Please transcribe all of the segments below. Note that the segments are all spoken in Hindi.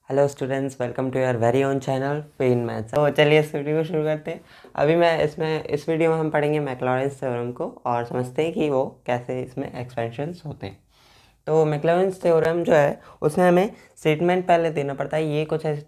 Hello students, welcome to your very own channel pen maths. तो चलिए इस वीडियो को शुरू करते हैं। अभी मैं इस वीडियो में हम पढ़ेंगे मैक्लॉरेंस थ्योरम को और समझते हैं कि वो कैसे इसमें एक्सपेंशंस होते हैं। तो मैक्लॉरेंस थ्योरम जो है उसमें हमें स्टेटमेंट पहले देना पड़ता है। ये कुछ ऐसे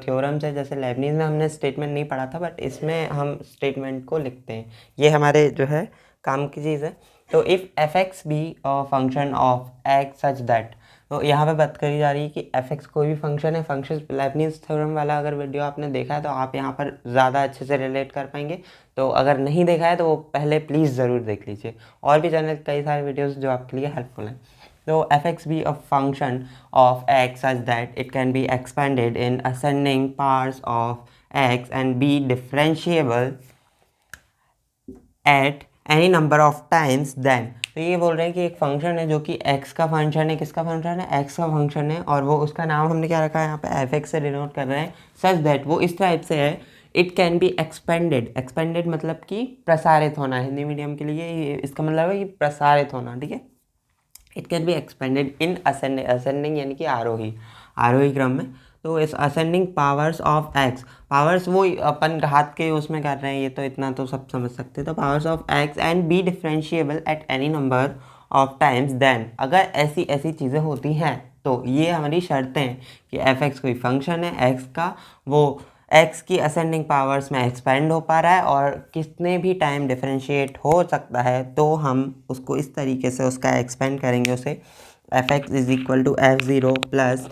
थ्योरम्स है, जैसे लेबनीज़ में हमने स्टेटमेंट नहीं पढ़ा था, बट इसमें हम स्टेटमेंट को लिखते हैं। ये हमारे जो है काम की चीज़ है। तो if F X be function of X such that, तो यहाँ पे बात करी जा रही है कि एफ एक्स कोई भी फंक्शन है। फंक्शन लेबनीज़ थ्योरम वाला अगर वीडियो आपने देखा है तो आप यहाँ पर ज़्यादा अच्छे से रिलेट कर पाएंगे। तो अगर नहीं देखा है तो वो पहले प्लीज़ ज़रूर देख लीजिए। और भी चैनल कई सारे वीडियोज़ जो आपके लिए हेल्पफुल हैं। So fx be a function of x such that it can be expanded in ascending powers of x and be differentiable at any number of times then। तो ये बोल रहे हैं कि एक फंक्शन है जो कि x का फंक्शन है। किसका फंक्शन है? x का फंक्शन है। और वो उसका नाम हमने क्या रखा है यहाँ पे? fx से डिनोट कर रहे हैं। सच दैट वो इस टाइप से है, it can be expanded. Expanded मतलब कि प्रसारित होना। हिंदी मीडियम के लिए ये इसका मतलब है कि प्रसारित होना, ठीक है। It can be expanded in ascending यानी कि आरोही क्रम में। तो इस ascending powers of x, powers वो अपन घात के उसमें कर रहे हैं, ये तो इतना तो सब समझ सकते हैं। तो powers of X and be differentiable at any number of times then, अगर ऐसी ऐसी चीज़ें होती हैं तो ये हमारी शर्तें हैं कि एफ एक्स कोई फंक्शन है एक्स का, वो एक्स की असेंडिंग पावर्स में एक्सपेंड हो पा रहा है और कितने भी टाइम डिफरेंशिएट हो सकता है, तो हम उसको इस तरीके से उसका एक्सपेंड करेंगे उसे F X is equal to F zero plus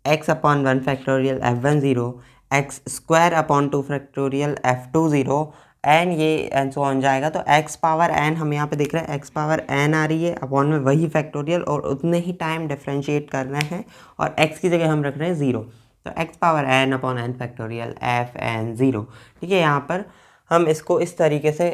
X upon one factorial F one zero, X square upon two factorial F two zero, N ये एन सो ऑन जाएगा। तो एक्स पावर एन हम यहाँ पे देख रहे हैं, एक्स पावर एन आ रही है अपॉन में वही फैक्टोरियल और उतने ही टाइम डिफरेंशिएट करना है और एक्स की जगह हम रख रहे हैं ज़ीरो। तो X power N upon N factorial F N zero, ठीक है। यहाँ पर हम इसको इस तरीके से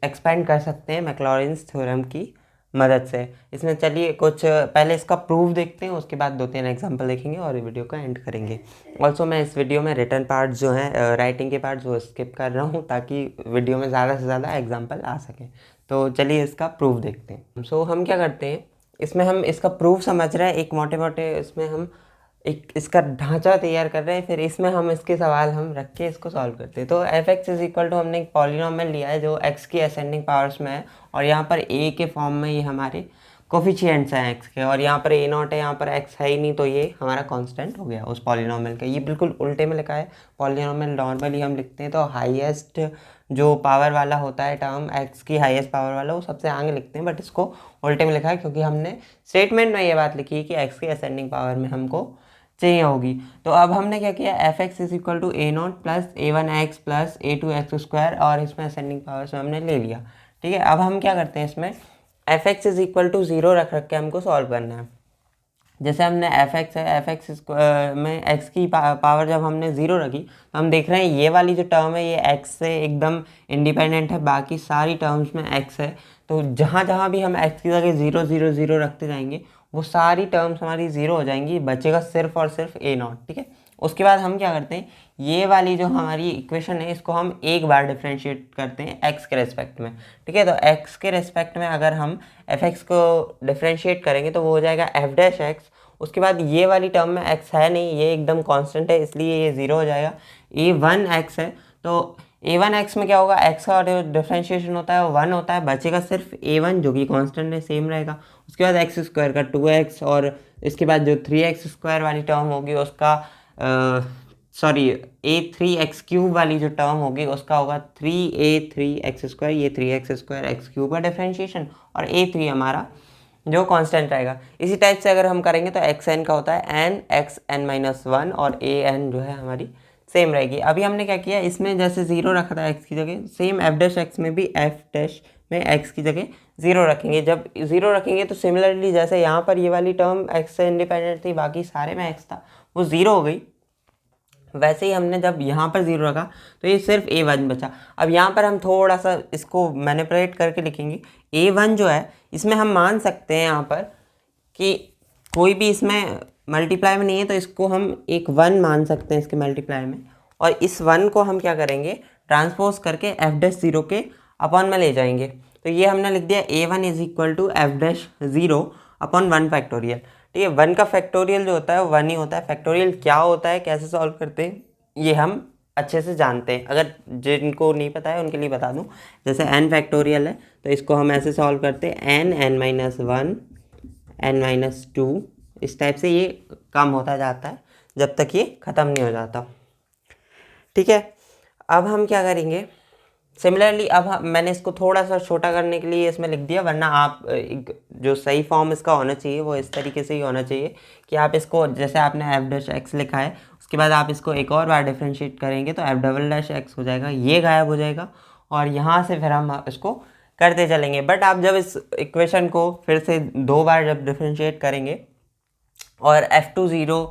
एक्सपेंड कर सकते हैं मैक्लॉरेंस थ्योरम की मदद से। इसमें चलिए कुछ पहले इसका प्रूफ देखते हैं, उसके बाद 2-3 एग्जांपल देखेंगे और वीडियो को एंड करेंगे। ऑल्सो मैं इस वीडियो में रिटर्न पार्ट जो हैं, राइटिंग के पार्ट वो स्किप कर रहा हूँ ताकि वीडियो में ज़्यादा से ज़्यादा एग्जाम्पल आ सकें। तो चलिए इसका प्रूफ देखते हैं। सो हम क्या करते हैं, इसमें हम इसका प्रूफ समझ रहे हैं, एक मोटे मोटे इसमें हम एक इसका ढांचा तैयार कर रहे हैं, फिर इसमें हम इसके सवाल हम रख के इसको सॉल्व करते हैं। तो F X is equal to हमने एक पॉलिनोमियल लिया है जो एक्स की असेंडिंग पावर्स में है और यहाँ पर ए के फॉर्म में ये हमारे कोफिशिएंट्स हैं एक्स के, और यहाँ पर ए नॉट है, यहाँ पर एक्स है ही नहीं, तो ये हमारा कांस्टेंट हो गया उस पॉलिनोमियल का। ये बिल्कुल उल्टे में लिखा है। पॉलिनोमियल नॉर्मली हम लिखते हैं तो हाईएस्ट जो पावर वाला होता है टर्म, एक्स की हाईएस्ट पावर वाला, वो सबसे आगे लिखते हैं, बट इसको उल्टे में लिखा है क्योंकि हमने स्टेटमेंट में ये बात लिखी है कि एक्स की असेंडिंग पावर में हमको चाहिए होगी। तो अब हमने क्या किया, F X is equal to A not plus A one X plus A two X square, और इसमें असेंडिंग पावर्स में हमने ले लिया, ठीक है। अब हम क्या करते हैं, इसमें F X is equal to zero रख के हमको सॉल्व करना है। जैसे हमने एफ एक्स है, एफ एक्स में एक्स की पावर जब हमने ज़ीरो रखी तो हम देख रहे हैं ये वाली जो टर्म है ये एक्स से एकदम इंडिपेंडेंट है, बाकी सारी टर्म्स में एक्स है। तो जहाँ जहाँ भी हम एक्स की जगह ज़ीरो ज़ीरो ज़ीरो रखते जाएंगे वो सारी टर्म्स हमारी ज़ीरो हो जाएंगी, बचेगा सिर्फ और सिर्फ ए नॉट, ठीक है। उसके बाद हम क्या करते हैं, ये वाली जो हमारी इक्वेशन है इसको हम एक बार डिफ्रेंशिएट करते हैं एक्स के रेस्पेक्ट में, ठीक है। तो एक्स के रेस्पेक्ट में अगर हम एफ एक्स को डिफ्रेंशिएट करेंगे तो वो हो जाएगा एफ डैश एक्स। उसके बाद ये वाली टर्म में एक्स है नहीं, ये एकदम कांस्टेंट है, इसलिए ये ज़ीरो हो जाएगा। ए वन एक्स है तो ए वन एक्स में क्या होगा, एक्स का जो डिफ्रेंशिएशन होता है वो वन होता है, बचेगा सिर्फ ए वन जो कि कांस्टेंट है, सेम रहेगा। उसके बाद एक्स स्क्वायर का टू एक्स, और इसके बाद जो थ्री एक्स स्क्वायर वाली टर्म होगी उसका सॉरी ए थ्री एक्स क्यूब वाली जो टर्म होगी उसका होगा थ्री ए थ्री एक्स स्क्वायर, ये three x square x cube का डिफ्रेंशिएशन, और ए थ्री हमारा जो कांस्टेंट रहेगा। इसी टाइप से अगर हम करेंगे तो एक्स एन का होता है N X N minus one, और ए एन जो है हमारी सेम रहेगी। अभी हमने क्या किया, इसमें जैसे ज़ीरो रखा था एक्स की जगह, सेम एफ डैश एक्स में भी एफ डैश में एक्स की जगह ज़ीरो रखेंगे। जब ज़ीरो रखेंगे तो सिमिलरली जैसे यहाँ पर ये वाली टर्म एक्स से इंडिपेंडेंट थी, बाकी सारे में एक्स था, वो ज़ीरो हो गई, वैसे ही हमने जब यहाँ पर ज़ीरो रखा तो ये सिर्फ ए वन बचा। अब यहाँ पर हम थोड़ा सा इसको मैनिपुलेट करके लिखेंगे। ए वन जो है इसमें हम मान सकते हैं यहाँ पर कि कोई भी इसमें मल्टीप्लाई में नहीं है, तो इसको हम एक वन मान सकते हैं इसके मल्टीप्लाई में, और इस वन को हम क्या करेंगे, ट्रांसपोज करके एफ डैश ज़ीरो के अपॉन में ले जाएंगे। तो ये हमने लिख दिया A one is equal to F dash zero upon one factorial, ठीक है। 1 का फैक्टोरियल जो होता है वो 1 ही होता है। फैक्टोरियल क्या होता है, कैसे सॉल्व करते हैं, ये हम अच्छे से जानते हैं। अगर जिनको नहीं पता है उनके लिए बता दूं, जैसे n फैक्टोरियल है तो इसको हम ऐसे सॉल्व करते हैं n-1 n-2, इस टाइप से ये कम होता जाता है जब तक ये ख़त्म नहीं हो जाता। ठीक है, अब हम क्या करेंगे, सिमिलरली अब मैंने इसको थोड़ा सा छोटा करने के लिए इसमें लिख दिया, वरना आप जो सही फॉर्म इसका होना चाहिए वो इस तरीके से ही होना चाहिए कि आप इसको जैसे आपने एफ डैश एक्स लिखा है, उसके बाद आप इसको एक और बार डिफ्रेंशिएट करेंगे तो एफ डबल डैश एक्स हो जाएगा, ये गायब हो जाएगा और यहाँ से फिर हम इसको करते चलेंगे। बट आप जब इस इक्वेशन को फिर से 2 बार जब डिफ्रेंशिएट करेंगे और f(0)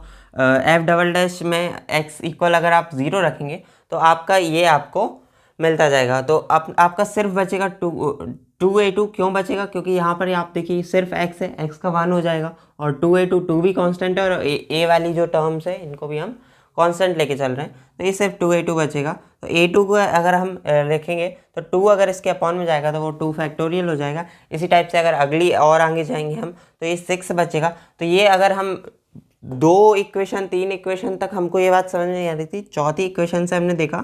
एफ डबल डैश में x इक्वल अगर आप 0 रखेंगे तो आपका ये आपको मिलता जाएगा। तो आपका सिर्फ बचेगा 2a2। क्यों बचेगा, क्योंकि यहाँ पर आप देखिए सिर्फ x है, x का 1 हो जाएगा और 2a2 2 भी कांस्टेंट है और a वाली जो टर्म्स है इनको भी हम कांस्टेंट लेके चल रहे हैं, तो ये सिर्फ 2a2 बचेगा। तो a2 को अगर हम लिखेंगे तो 2 अगर इसके अपॉन में जाएगा तो वो 2 फैक्टोरियल हो जाएगा। इसी टाइप से अगर अगली और आगे जाएंगे हम तो ये 6 बचेगा। तो ये अगर हम 2 इक्वेशन 3 इक्वेशन तक हमको ये बात समझ नहीं आ रही थी, चौथी इक्वेशन से हमने देखा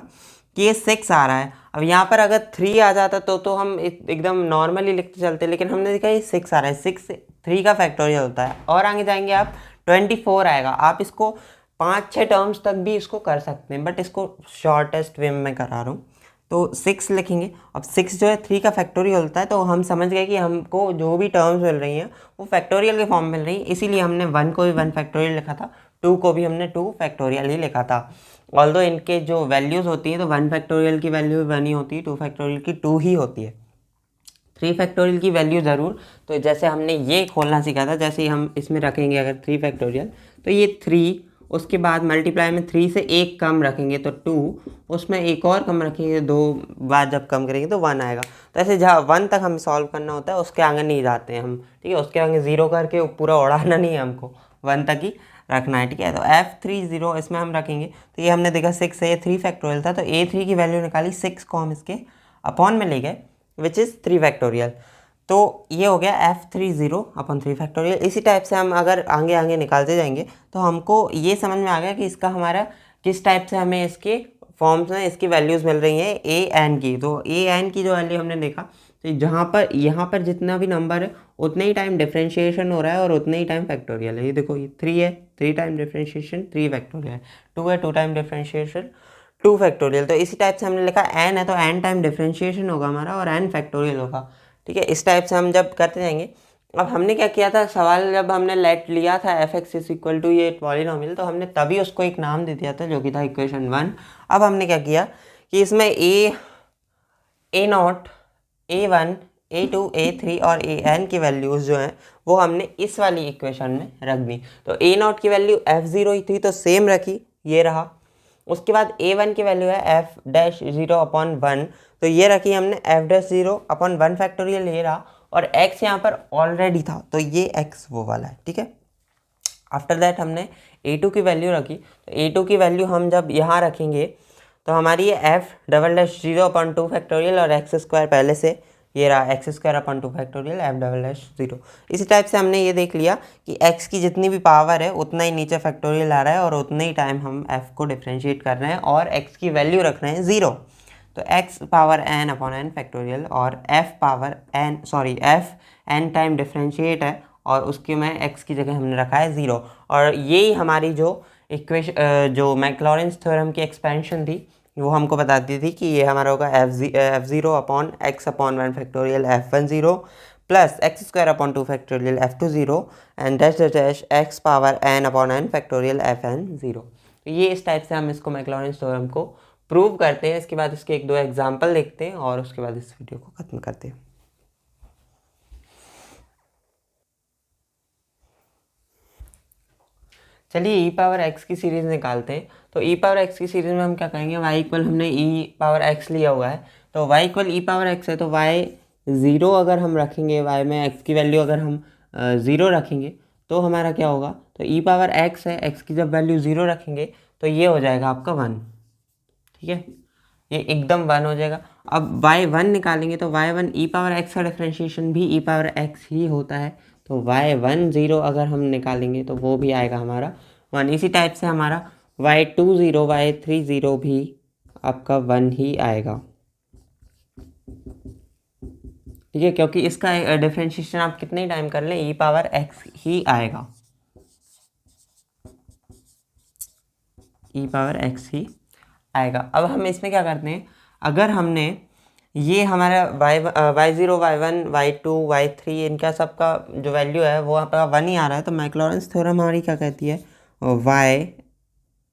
कि ये 6 आ रहा है। अब यहाँ पर अगर 3 आ जाता तो हम एकदम नॉर्मली लिखते चलते, लेकिन हमने देखा ये 6 आ रहा है, 6 3 का फैक्टोरियल होता है। और आगे जाएंगे आप 24 आएगा। आप इसको 5-6 टर्म्स तक भी इसको कर सकते हैं, बट इसको शॉर्टेस्ट वे में करा रहा हूँ। तो 6 लिखेंगे। अब 6 जो है 3 का फैक्टोरियल होता है, तो हम समझ गए कि हमको जो भी टर्म्स मिल रही हैं वो फैक्टोरियल के फॉर्म मिल रही हैं, इसीलिए हमने 1 को भी 1 फैक्टोरियल लिखा था, 2 को भी हमने 2 फैक्टोरियल ही लिखा था। ऑल्दो इनके जो वैल्यूज़ होती हैं तो 1 फैक्टोरियल की वैल्यू 1 ही होती है, 2 फैक्टोरियल की 2 ही होती है, 3 फैक्टोरियल की वैल्यू ज़रूर। तो जैसे हमने ये खोलना सीखा था, जैसे ही हम इसमें रखेंगे अगर 3 फैक्टोरियल तो ये 3, उसके बाद मल्टीप्लाई में 3 से एक कम रखेंगे तो 2, उसमें एक और कम रखेंगे 2 बार जब कम करेंगे तो 1 आएगा। तो ऐसे जहाँ 1 तक हम सॉल्व करना होता है उसके आगे नहीं जाते हैं हम, ठीक है। उसके आगे 0 करके पूरा उड़ाना नहीं है हमको, 1 तक ही रखना है, ठीक है। तो f(30) इसमें हम रखेंगे तो ये हमने देखा 6 है, ये 3 फैक्टोरियल था, तो a3 की वैल्यू निकाली, 6 को हम इसके अपॉन में ले गए विच इज़ 3 फैक्टोरियल। तो ये हो गया f(30) 3 इसी टाइप से हम अगर आगे आगे निकालते जाएंगे तो हमको ये समझ में आ गया कि इसका हमारा किस टाइप से हमें इसके फॉर्म्स में इसकी वैल्यूज़ मिल रही हैं a n की। तो a n की जो वैल्यू हमने देखा, तो जहाँ पर यहाँ पर जितना भी नंबर है उतने ही टाइम डिफ्रेंशिएशन हो रहा है और उतने ही टाइम फैक्टोरियल है। ये देखो ये 3 है, 3 टाइम डिफ्रेंशिएशन 3 फैक्टोरियल, 2 है, 2 टाइम डिफ्रेंशिएशन 2 फैक्टोरियल। तो इसी टाइप से हमने लिखा n है तो n टाइम डिफ्रेंशिएशन होगा हमारा और n फैक्टोरियल होगा, ठीक है। इस टाइप से हम जब करते जाएंगे, अब हमने क्या किया था, सवाल जब हमने लेट लिया था f(x) = ये पॉलिनोमियल, तो हमने तभी उसको एक नाम दे दिया था जो कि था इक्वेशन 1। अब हमने क्या किया कि इसमें a0 a1 a2 a3 और an की वैल्यूज़ जो हैं वो हमने इस वाली इक्वेशन में रख दी। तो a0 की वैल्यू f(0) ही थी तो सेम रखी, ये रहा। उसके बाद a1 की वैल्यू है f(0)/1, तो ये रखी हमने f(0)/1 फैक्टोरियल, ये रहा। और x यहाँ पर ऑलरेडी था तो ये x वो वाला है, ठीक है। आफ्टर दैट हमने a2 की वैल्यू रखी, तो a2 की वैल्यू हम जब यहाँ रखेंगे तो हमारी ये f(0)/2 फैक्टोरियल और x² पहले से ये रहा x²/2 फैक्टोरियल f(0). इसी टाइप से हमने ये देख लिया कि x की जितनी भी पावर है उतना ही नीचे फैक्टोरियल आ रहा है और उतने ही टाइम हम f को डिफ्रेंशिएट कर रहे हैं और x की वैल्यू रख रहे हैं 0। तो x⁴n/n फैक्टोरियल और f n टाइम डिफ्रेंशिएट है और उसके में x की जगह हमने रखा है 0। और यही हमारी जो इक्वेशन जो मैक्लॉरेंस थ्योरम की एक्सपेंशन थी वो हमको बताती थी कि ये हमारा होगा f(0)x/1 factorial f(10) plus x²/2 factorial f(20) and dash x⁴n/n factorial fn0। तो ये इस टाइप से हम इसको मैक्लॉरेंस थ्योरम को प्रूव करते हैं। इसके बाद इसके 1-2 एग्जाम्पल देखते हैं और उसके बाद इस वीडियो को ख़त्म करते हैं। चलिए e⁴x की सीरीज़ निकालते हैं। तो e⁴x की सीरीज़ में हम क्या करेंगे, y इक्वल हमने e⁴x लिया हुआ है, तो y इक्वल e⁴x है तो y 0 अगर हम रखेंगे, y में x की वैल्यू अगर हम 0 रखेंगे तो हमारा क्या होगा, तो e⁴x है, x की जब वैल्यू 0 रखेंगे तो ये हो जाएगा आपका 1, ठीक है, ये एकदम 1 हो जाएगा। अब y1 निकालेंगे तो y1 e⁴x का डिफ्रेंशिएशन भी e⁴x ही होता है, तो y10 अगर हम निकालेंगे तो वो भी आएगा हमारा 1। इसी टाइप से हमारा y20 y30 भी आपका 1 ही आएगा, ठीक है, क्योंकि इसका डिफरेंशिएशन आप कितने टाइम कर लें e पावर x ही आएगा, e पावर x ही आएगा। अब हम इसमें क्या करते हैं, अगर हमने ये हमारा y0 y1 y2 y3 इनका सबका जो वैल्यू है वो आपका 1 ही आ रहा है, तो मैक्लॉरेंस थ्योरम हमारी क्या कहती है, y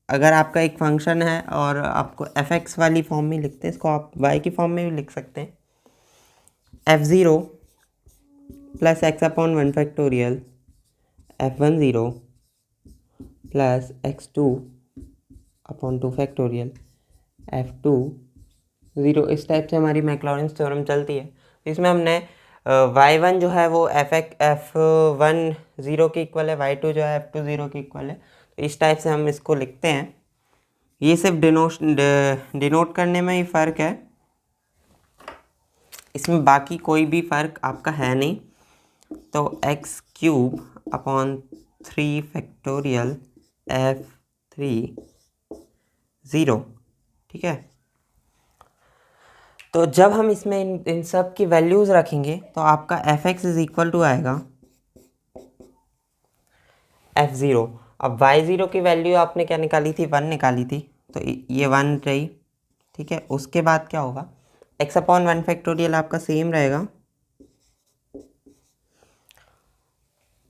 अगर आपका एक फंक्शन है और आपको f(x) वाली फॉर्म में लिखते हैं, इसको आप y की फॉर्म में भी लिख सकते हैं, f0 plus x/1 factorial f10 plus x2/2 factorial f20। इस टाइप से हमारी मैक्लॉरेंस थ्योरम चलती है। इसमें हमने y1 जो है वो f10 के इक्वल है, y2 जो है f20 के इक्वल है, तो इस टाइप से हम इसको लिखते हैं। ये सिर्फ डिनोट करने में ही फ़र्क है, इसमें बाकी कोई भी फ़र्क आपका है नहीं। तो x³ फैक्टोरियल f30, ठीक है। तो जब हम इसमें इन सब की वैल्यूज़ रखेंगे तो आपका f(x) इज इक्वल टू आएगा f0। अब y0 की वैल्यू आपने क्या निकाली थी, 1 निकाली थी, तो ये 1 रही, ठीक है। उसके बाद क्या होगा, x/1 फैक्टोरियल आपका सेम रहेगा,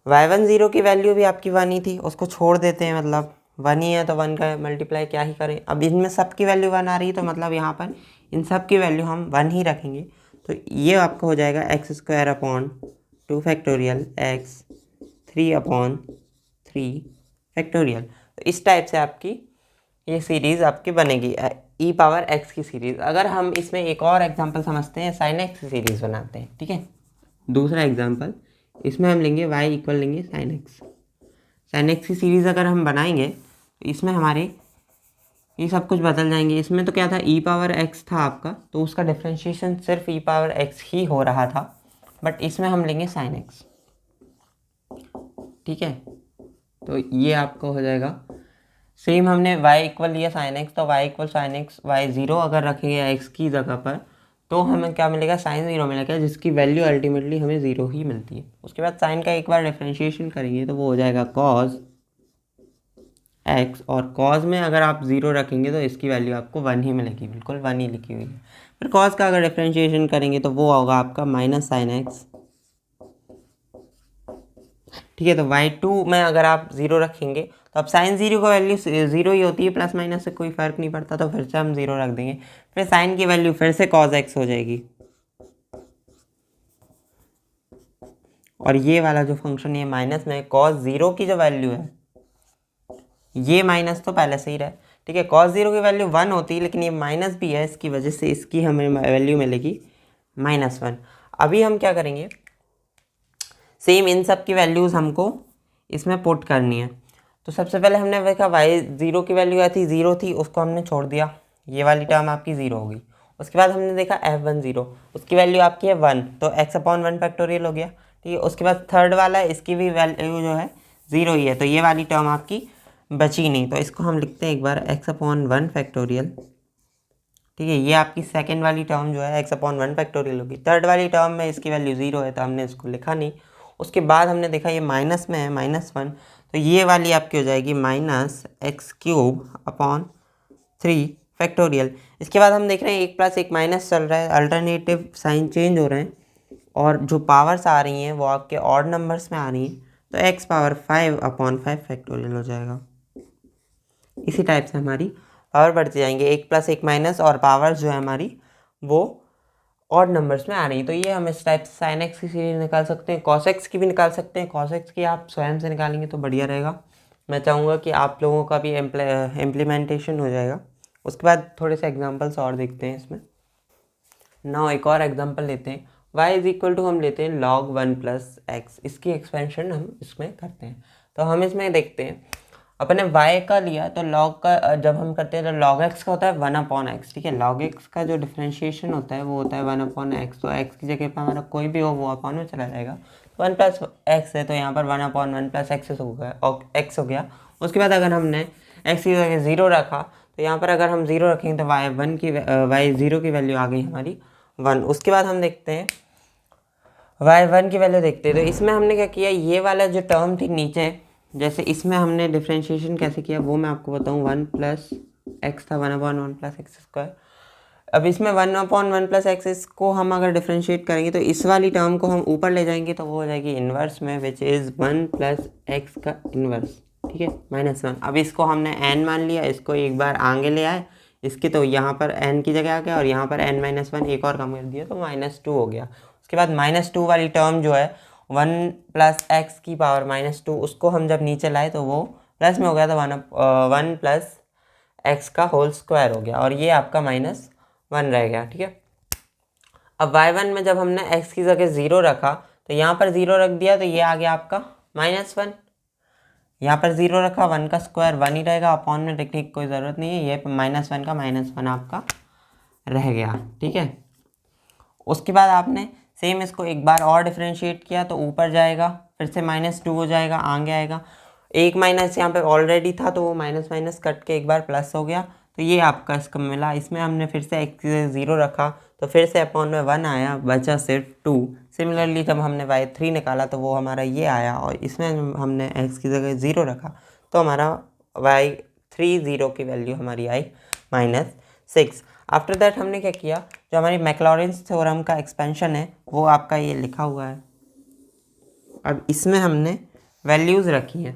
y10 की वैल्यू भी आपकी 1 ही थी, उसको छोड़ देते हैं, मतलब 1 ही है तो 1 का मल्टीप्लाई क्या ही करें। अब इनमें सब की वैल्यू 1 आ रही है, तो मतलब यहाँ पर इन सब की वैल्यू हम 1 ही रखेंगे, तो ये आपका हो जाएगा x² फैक्टोरियल x3/3 फैक्टोरियल। तो इस टाइप से आपकी ये सीरीज़ आपकी बनेगी e पावर x की सीरीज़। अगर हम इसमें एक और एग्जांपल समझते हैं, sin x की सीरीज़ बनाते हैं, ठीक है। दूसरा एग्जांपल, इसमें हम लेंगे y इक्वल लेंगे sin x की सीरीज़ अगर हम बनाएंगे तो इसमें हमारे ये सब कुछ बदल जाएंगे। इसमें तो क्या था, e पावर x था आपका, तो उसका डिफ्रेंशिएशन सिर्फ e पावर x ही हो रहा था, बट इसमें हम लेंगे sin x, ठीक है। तो ये आपका हो जाएगा सेम, हमने y इक्वल लिया sin x, तो y equal sin x y0 अगर रखेंगे x की जगह पर तो हमें क्या मिलेगा, sin 0 मिलेगा, जिसकी वैल्यू अल्टीमेटली हमें 0 ही मिलती है। उसके बाद sin का एक बार डिफ्रेंशिएशन करेंगे तो वो हो जाएगा cos x, और cos में अगर आप 0 रखेंगे तो इसकी वैल्यू आपको 1 ही मिलेगी, बिल्कुल 1 ही लिखी हुई है। फिर cos का अगर डिफ्रेंशिएशन करेंगे तो वो होगा आपका माइनस sin x, ठीक है। तो y2 में अगर आप 0 रखेंगे तो अब sin 0 का वैल्यू 0 ही होती है, प्लस माइनस से कोई फ़र्क नहीं पड़ता, तो फिर से हम 0 रख देंगे, फिर sin की वैल्यू फिर से cos x हो जाएगी। और ये वाला जो फंक्शन ये माइनस में cos 0 की जो वैल्यू है, ये माइनस तो पहले से ही रहा, ठीक है। cos 0 की वैल्यू 1 होती है, लेकिन ये माइनस भी है, इसकी वजह से इसकी हमें वैल्यू मिलेगी -1। अभी हम क्या करेंगे, सेम इन सब की वैल्यूज़ हमको इसमें पुट करनी है। तो सबसे पहले हमने देखा y0 की वैल्यू आई थी 0 थी, उसको हमने छोड़ दिया, ये वाली टर्म आपकी 0 हो गई। उसके बाद हमने देखा f10, उसकी वैल्यू आपकी है 1, तो x/1 फैक्टोरियल हो गया, ठीक है। उसके बाद थर्ड वाला है, इसकी भी वैल्यू जो है 0 ही है, तो ये वाली टर्म आपकी बची नहीं, तो इसको हम लिखते हैं एक बार x/1 फैक्टोरियल, ठीक है। ये आपकी सेकेंड वाली टर्म जो है x/1 फैक्टोरियल होगी। थर्ड वाली टर्म में इसकी वैल्यू 0 है, तो हमने इसको लिखा नहीं। उसके बाद हमने देखा ये माइनस में है -1, तो ये वाली आपकी हो जाएगी -x³ फैक्टोरियल। इसके बाद हम देख रहे हैं 1 + 1 माइनस चल रहा है, अल्टरनेटिव साइन चेंज हो रहे हैं, और जो पावर्स आ रही हैं वो आपके ऑड नंबर्स में आ रही हैं, तो x⁵/5 फैक्टोरियल हो जाएगा। इसी टाइप से हमारी पावर बढ़ती जाएंगे, 1 + 1 माइनस, और पावर्स जो है हमारी वो ऑड नंबर्स में आ रही है। तो ये हम इस टाइप से sin x की सीरीज निकाल सकते हैं, cos x की भी निकाल सकते हैं। cos x की आप स्वयं से निकालेंगे तो बढ़िया रहेगा, मैं चाहूँगा कि आप लोगों का भी इम्प्लीमेंटेशन हो जाएगा। उसके बाद थोड़े से एग्जांपल्स और देखते हैं इसमें। नाउ एक और एग्जांपल लेते हैं, y = हम लेते हैं log 1 + x, इसकी एक्सपेंशन हम इसमें करते हैं। तो हम इसमें देखते हैं, अपने y का लिया तो log का जब हम करते हैं तो log x का होता है 1/x, ठीक है। log x का जो डिफ्रेंशिएशन होता है वो होता है 1/x, तो x की जगह पर हमारा कोई भी हो वो अपॉन में चला जाएगा, वन प्लस एक्स है तो यहाँ पर 1/1 + x हो गया। उसके बाद अगर हमने x की जगह 0 रखा तो यहाँ पर अगर हम 0 रखेंगे तो y0 की वैल्यू आ गई हमारी 1। उसके बाद हम देखते हैं y1 की वैल्यू देखते हैं। तो इसमें हमने क्या किया, ये वाला जो टर्म थी नीचे, जैसे इसमें हमने डिफ्रेंशिएशन कैसे किया वो मैं आपको बताऊँ। 1 + x था 1/1 + x²। अब इसमें 1/1 + x को हम अगर डिफ्रेंशिएट करेंगे तो इस वाली टर्म को हम ऊपर ले जाएंगे तो वो हो जाएगी इन्वर्स में, विच इज़ 1 + x का इन्वर्स, ठीक है, -1। अब इसको हमने n मान लिया, इसको एक बार आगे ले आए इसके, तो यहाँ पर n की जगह आ गया और यहाँ पर n-1 एक और कम कर दिया तो -2 हो गया। उसके बाद -2 वाली टर्म जो है 1 + x की पावर -2, उसको हम जब नीचे लाए तो वो प्लस में हो गया, तो 1 + x का होल स्क्वायर हो गया और ये आपका -1 रह गया, ठीक है। अब y1 में जब हमने x की जगह 0 रखा तो यहाँ पर 0 रख दिया तो ये आ गया आपका -1। यहाँ पर 0 रखा, 1 का स्क्वायर 1 ही रहेगा, अपॉन में लिखने की कोई ज़रूरत नहीं है, ये -1 का -1 आपका रह गया, ठीक है। उसके बाद आपने सेम इसको एक बार और डिफ्रेंशिएट किया तो ऊपर जाएगा, फिर से -2 हो जाएगा, आगे आएगा, एक माइनस यहाँ पे ऑलरेडी था तो वो माइनस कट के एक बार प्लस हो गया, तो ये आपका इसका मिला। इसमें हमने फिर से x 0 रखा तो फिर से अपॉन में 1 आया, बचा सिर्फ 2। सिमिलरली जब हमने y3 निकाला तो वो हमारा ये आया, और इसमें हमने x की जगह 0 रखा तो हमारा y30 की वैल्यू हमारी आई -6। आफ्टर दैट हमने क्या किया, जो हमारी मैक्लॉरिन्स थ्योरम का एक्सपेंशन है वो आपका ये लिखा हुआ है। अब इसमें हमने वैल्यूज़ रखी है,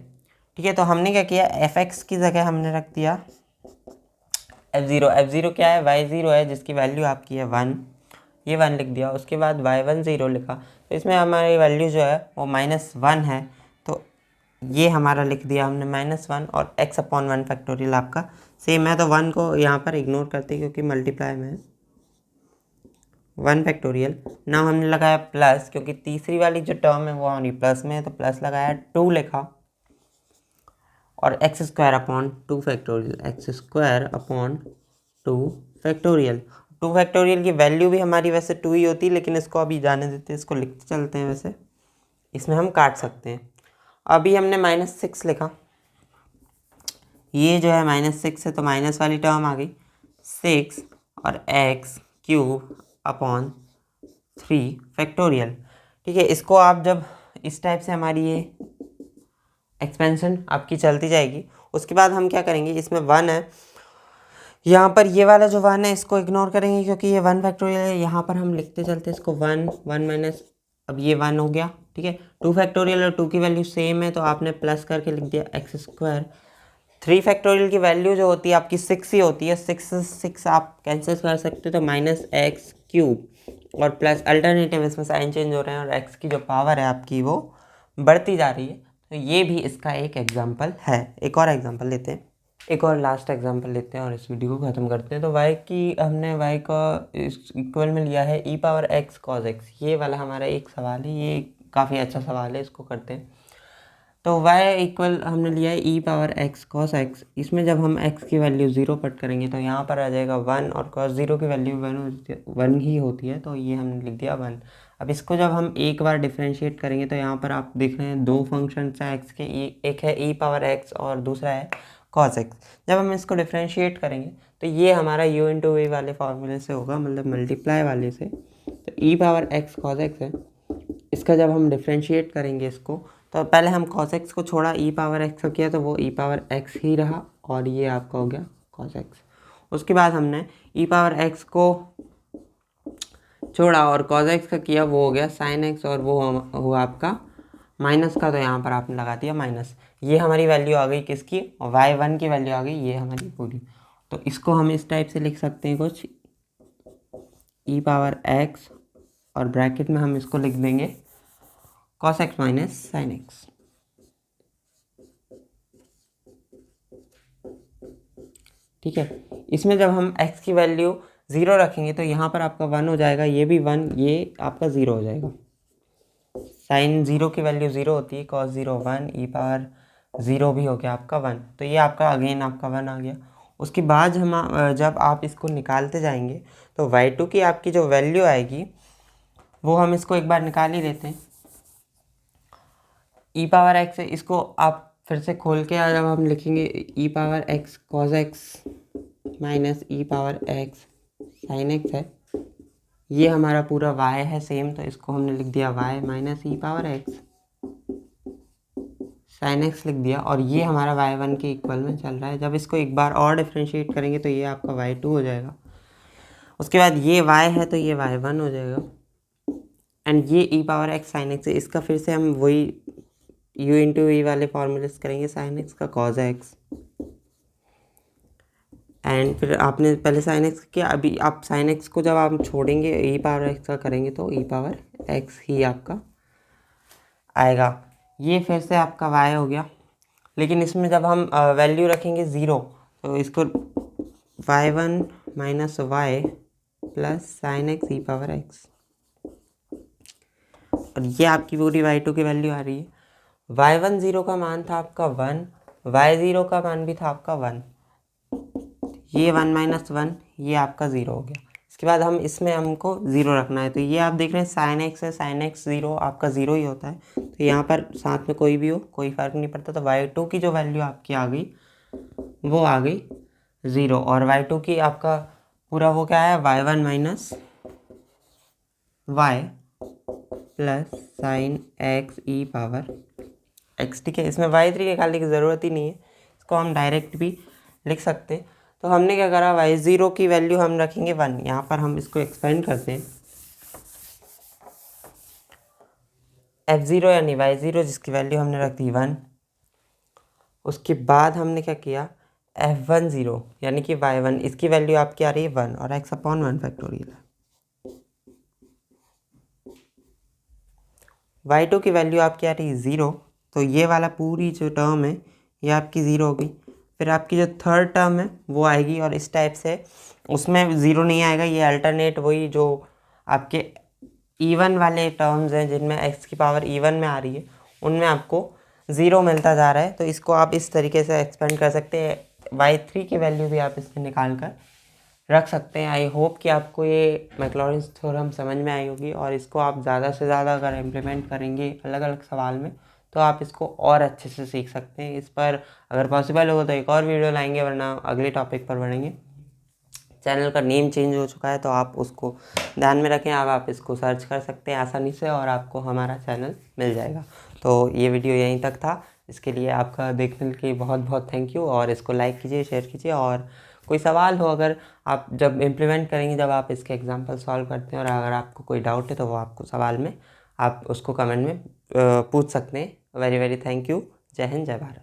ठीक है। तो हमने क्या किया, f(x) की जगह हमने रख दिया f0 क्या है, y0 है जिसकी वैल्यू आपकी है 1, ये 1 लिख दिया। उसके बाद y10 लिखा, तो इसमें हमारी वैल्यू जो है वो -1 है, तो ये हमारा लिख दिया हमने -1, और x/1 फैक्टोरियल आपका सेम है, तो 1 को यहाँ पर इग्नोर करते क्योंकि मल्टीप्लाई में 1 फैक्टोरियल। नाउ हमने लगाया प्लस, क्योंकि तीसरी वाली जो टर्म है वो हमारी प्लस में है तो प्लस लगाया, 2 लिखा, और x² factorial, x² factorial. 2 factorial की वैल्यू भी हमारी वैसे 2 ही होती है, लेकिन इसको अभी जाने देते हैं, इसको लिखते चलते हैं, वैसे इसमें हम काट सकते हैं। अभी हमने -6 लिखा, ये जो है -6 है तो माइनस वाली टर्म आ गई 6 और x³ फैक्टोरियल, ठीक है। इसको आप जब इस टाइप से हमारी ये एक्सपेंशन आपकी चलती जाएगी, उसके बाद हम क्या करेंगे, इसमें 1 है, यहाँ पर ये वाला जो 1 है इसको इग्नोर करेंगे क्योंकि ये 1 फैक्टोरियल है। यहाँ पर हम लिखते चलते हैं इसको 1 माइनस, अब ये 1 हो गया, ठीक है। 2 फैक्टोरियल और 2 की वैल्यू सेम है तो आपने प्लस करके लिख दिया x²। 3 फैक्टोरियल की वैल्यू जो होती है आपकी 6 ही होती है, 6 आप कैंसिल कर सकते हो तो -x³ और प्लस, अल्टरनेटिव इसमें साइन चेंज हो रहे हैं और x की जो पावर है आपकी वो बढ़ती जा रही है। तो ये भी इसका एक एग्जाम्पल है। एक और एग्जाम्पल लेते हैं, एक और लास्ट एग्जाम्पल लेते हैं और इस वीडियो को ख़त्म करते हैं। तो हमने y का इक्वल में लिया है e⁻x cos x। ये वाला हमारा एक सवाल है, ये काफ़ी अच्छा सवाल है, इसको करते हैं। तो y इक्वल हमने लिया है e⁻x cos x। इसमें जब हम x की वैल्यू 0 पट करेंगे तो यहाँ पर आ जाएगा 1, और cos 0 की वैल्यू 1 ही होती है तो ये हमने लिख दिया 1। अब इसको जब हम एक बार डिफ्रेंशिएट करेंगे तो यहाँ पर आप देख रहे हैं 2 फंक्शन है x के, एक है e⁻x और दूसरा है cos x। जब हम इसको डिफ्रेंशिएट करेंगे तो ये हमारा u × v वाले फार्मूले से होगा, मतलब मल्टीप्लाई वाले से। तो e⁻x cos x है, इसका जब हम डिफ्रेंशिएट करेंगे इसको, तो पहले हम cos x को छोड़ा, e⁻x को किया तो वो e⁻x ही रहा, और ये आपका हो गया cos x। उसके बाद हमने e⁻x को छोड़ा और cos x का किया, वो हो गया sin x, और वो हुआ आपका माइनस का, तो यहाँ पर आपने लगा दिया माइनस। ये हमारी वैल्यू आ गई किसकी, y1 की वैल्यू आ गई, ये हमारी पूरी। तो इसको हम इस टाइप से लिख सकते हैं कुछ, e⁻x और ब्रैकेट में हम इसको लिख देंगे cos x minus sin x, ठीक है। इसमें जब हम x की वैल्यू 0 रखेंगे तो यहाँ पर आपका 1 हो जाएगा, ये भी 1, ये आपका 0 हो जाएगा। sin 0 की वैल्यू 0 होती है, cos 0 1, e⁻0 भी हो गया आपका 1, तो ये आपका अगेन आपका 1 आ गया। उसके बाद हम जब आप इसको निकालते जाएंगे तो y2 की आपकी जो वैल्यू आएगी वो हम इसको एक बार निकाल ही लेते हैं। ई पावर एक्स है, इसको आप फिर से खोल के जब हम लिखेंगे e power x cos x minus e power x sine x है, ये हमारा पूरा y है सेम, तो इसको हमने लिख दिया y minus e power x sine x लिख दिया, और ये हमारा y1 के इक्वल में चल रहा है। जब इसको एक बार और डिफ्रेंशिएट करेंगे तो ये आपका y2 हो जाएगा, उसके बाद ये y है तो ये y1 हो जाएगा, एंड ये ई पावर एक्स साइन एक्स है, इसका फिर से हम वही u इंटू वी वाले फॉर्मूले से करेंगे, साइन एक्स का कॉज एक्स, एंड फिर आपने पहले साइन एक्स किया, अभी आप साइन एक्स को जब आप छोड़ेंगे ई पावर एक्स का करेंगे तो ई पावर एक्स ही आपका आएगा। ये फिर से आपका y हो गया, लेकिन इसमें जब हम वैल्यू रखेंगे 0 तो इसको y1 minus y plus sine x e power x, और ये आपकी पूरी y2 की वैल्यू आ रही है। y1 0 का मान था आपका 1, y0 का मान भी था आपका 1, ये 1 माइनस 1 ये आपका 0 हो गया। इसके बाद हम इसमें हमको 0 रखना है, तो ये आप देख रहे हैं साइन एक्स है, साइन एक्स 0 आपका 0 ही होता है, तो यहाँ पर साथ में कोई भी हो कोई फ़र्क नहीं पड़ता। तो y2 की जो वैल्यू आपकी आ गई वो आ गई 0, और y2 की आपका पूरा वो क्या है y1 minus y plus sine x e power x, ठीक है। इसमें y3 निकालने की ज़रूरत ही नहीं है, इसको हम डायरेक्ट भी लिख सकते हैं। तो हमने क्या करा, y0 की वैल्यू हम रखेंगे 1, यहाँ पर हम इसको एक्सपेंड करते हैं, f0 यानी y0 जिसकी वैल्यू हमने रख दी 1, उसके बाद हमने क्या किया f10 यानी कि y1 इसकी वैल्यू आपकी आ रही है 1 और x/1 फैक्टोरियल है। y2 की वैल्यू आपकी आ रही है 0, तो ये वाला पूरी जो टर्म है ये आपकी 0 होगी। फिर आपकी जो थर्ड टर्म है वो आएगी, और इस टाइप से उसमें 0 नहीं आएगा, ये अल्टरनेट वही जो आपके इवन वाले टर्म्स हैं जिनमें x की पावर इवन में आ रही है उनमें आपको 0 मिलता जा रहा है। तो इसको आप इस तरीके से एक्सपेंड कर सकते हैं, y3 की वैल्यू भी आप इसमें निकाल कर रख सकते हैं। आई होप कि आपको ये मैक्लॉरिन्स थ्योरम समझ में आई होगी, और इसको आप ज़्यादा से ज़्यादा अगर इम्प्लीमेंट करेंगे अलग अलग सवाल में तो आप इसको और अच्छे से सीख सकते हैं। इस पर अगर पॉसिबल हो तो एक और वीडियो लाएंगे, वरना अगले टॉपिक पर बढ़ेंगे। चैनल का नेम चेंज हो चुका है तो आप उसको ध्यान में रखें, आप इसको सर्च कर सकते हैं आसानी से और आपको हमारा चैनल मिल जाएगा। तो ये वीडियो यहीं तक था, इसके लिए आपका देखने के लिए बहुत बहुत थैंक यू, और इसको लाइक कीजिए, शेयर कीजिए, और कोई सवाल हो अगर आप जब इम्प्लीमेंट करेंगे, जब आप इसके एग्जांपल सॉल्व करते हैं और अगर आपको कोई डाउट है तो वो आपको सवाल में आप उसको कमेंट में पूछ सकते हैं। Very very thank you. जय हिंद, जय भारत।